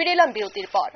ফিরে এলাম বিরতির পর।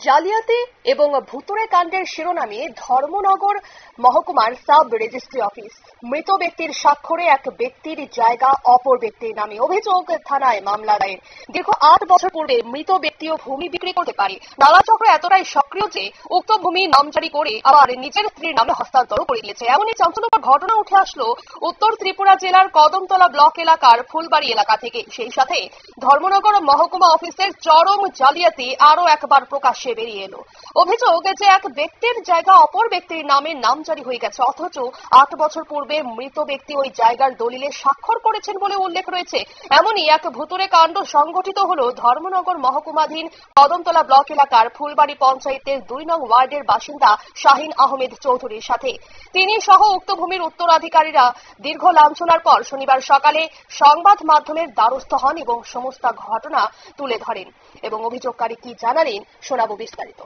জালিয়াতি এবং ভুতুড়ে কাণ্ডের শিরোনামে ধর্মনগর মহকুমার সাব রেজিস্ট্রি অফিস। মৃত ব্যক্তির স্বাক্ষরে এক ব্যক্তির জায়গা অপর ব্যক্তির নামে, অভিযোগ থানায় মামলা দায়ের। দীর্ঘ 8 বছর পূর্বে মৃত ব্যক্তিও ভূমি বিক্রি করতে পারে। দালালচক্র এতটাই সক্রিয় যে উক্ত ভূমি নামজারি করে আবার নিজের স্ত্রীর নামে হস্তান্তর করে দিয়েছে। এমনই চাঞ্চল্যকর ঘটনা উঠে আসলো উত্তর ত্রিপুরা জেলার কদমতলা ব্লক এলাকার ফুলবাড়ি এলাকা থেকে। সেই সাথে ধর্মনগর মহকুমা অফিসের চরম জালিয়াতি আরো একবার প্রকাশ্যে বেরিয়ে এলো। অভিযোগ যে এক ব্যক্তির জায়গা অপর ব্যক্তির নামে নামজারি হয়ে গেছে, অথচ 8 বছর পূর্বে মৃত ব্যক্তি ওই জায়গার দলিলে স্বাক্ষর করেছেন বলে উল্লেখ রয়েছে। এমনই এক ভুতুড়ে কাণ্ড সংঘটিত হলো ধর্মনগর মহকুমাধীন কদমতলা ব্লক এলাকার ফুলবাড়ি পঞ্চায়েতের 2 নং ওয়ার্ডের বাসিন্দা শাহিন আহমেদ চৌধুরীর সাথে। তিনি সহ উক্ত ভূমির উত্তরাধিকারীরা দীর্ঘ লাঞ্ছনার পর শনিবার সকালে সংবাদ মাধ্যমের দ্বারস্থ হন এবং সমস্ত ঘটনা তুলে ধরেন। এবং অভিযোগকারী কি জানালেন শোনাবো বিস্তারিত।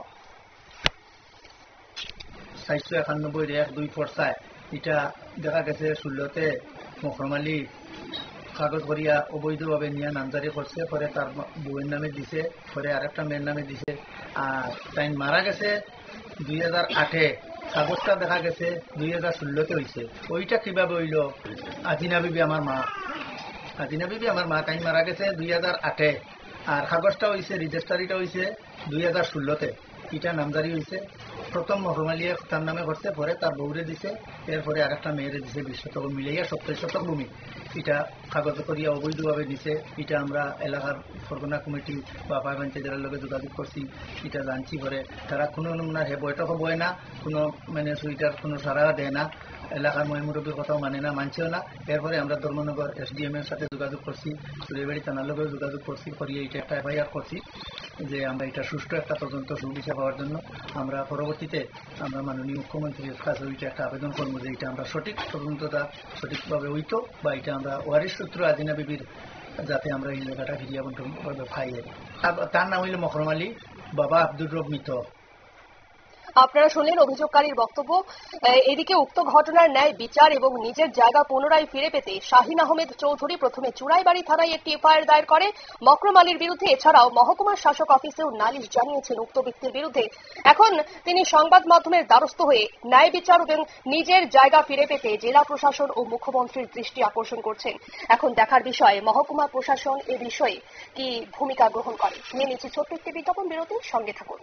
491-1-2 পর্চায় এটা দেখা গেছে 16তে মখরমালি কাগজ করিয়া অবৈধভাবে নিয়ে নামজারি করছে, পরে তার বউয়ের নামে দিছে, পরে আরেকটা মেয়ের নামে দিছে। আর তাই মারা গেছে 2008-এ, কাগজটা দেখা গেছে 2016-তে হয়েছে। ওইটা কিভাবে হইল? আজিনা বিবি আমার মা তাই মারা গেছে 2008-এ, আর কাগজটা হয়েছে, রেজিস্ট্রারিটা হয়েছে 2016-তে। এটা নামজারি হয়েছে। প্রথম মহরমালিয়া তার নামে করছে, পরে তার বউরে দিছে, এরপরে আরেকটা মেয়েরে দিছে। 20 শতক মিলাইয়া 27 শতক ভূমি এটা কাগজ করিয়া অবৈধভাবে দিছে। এটা আমরা এলাকার ফরগনা কমিটি বা পঞ্চায়েতের লগে যোগাযোগ করছি, এটা জানছি। পরে তারা কোনো নমুনা বৈঠকও বয় না, কোনো মানে সুইটার কোনো সারা দেয় না, এলাকার মহিমুরব্বীর কথাও মানে না, মানছেও না। এরপরে আমরা ধর্মনগর SDM এর সাথে যোগাযোগ করছি, চুরিবাড়ি থানার লগেও যোগাযোগ করছি, করিয়ে এটা একটা FIR করছি যে আমরা এটা সুষ্ঠু একটা তদন্ত সুবিচার পাওয়ার জন্য আমরা পরবর্তীতে আমরা মাননীয় মুখ্যমন্ত্রীর কাছে ওইটা একটা আবেদন করবো যে এটা আমরা সঠিক তদন্তটা সঠিকভাবে হইতো, বা এটা আমরা ওয়ারিশ সূত্র আজিনা বিবির যাতে আমরা এই জায়গাটা ফিরিয়া বন্টনভাবে পাই। তার নাম হইল মখরম আলী, বাবা আব্দুর রব মৃত। আপনারা শুনলেন অভিযোগকারীর বক্তব্য। এদিকে উক্ত ঘটনার ন্যায় বিচার এবং নিজের জায়গা পুনরায় ফিরে পেতে শাহিন আহমেদ চৌধুরী প্রথমে চুড়াইবাড়ি থানায় একটি FIR দায়ের করে মখরম আলীর বিরুদ্ধে। এছাড়াও মহকুমা শাসক অফিসেও নালিশ জানিয়েছেন উক্ত ব্যক্তির বিরুদ্ধে। এখন তিনি সংবাদ মাধ্যমের দ্বারস্থ হয়ে ন্যায় বিচার এবং নিজের জায়গা ফিরে পেতে জেলা প্রশাসন ও মুখ্যমন্ত্রীর দৃষ্টি আকর্ষণ করছেন। এখন দেখার বিষয় মহকুমা প্রশাসন এ বিষয়ে কি ভূমিকা গ্রহণ করে। নিয়ে নিচ্ছি ছোট্ট একটি বিজ্ঞাপন বিরতি, সঙ্গে থাকুন।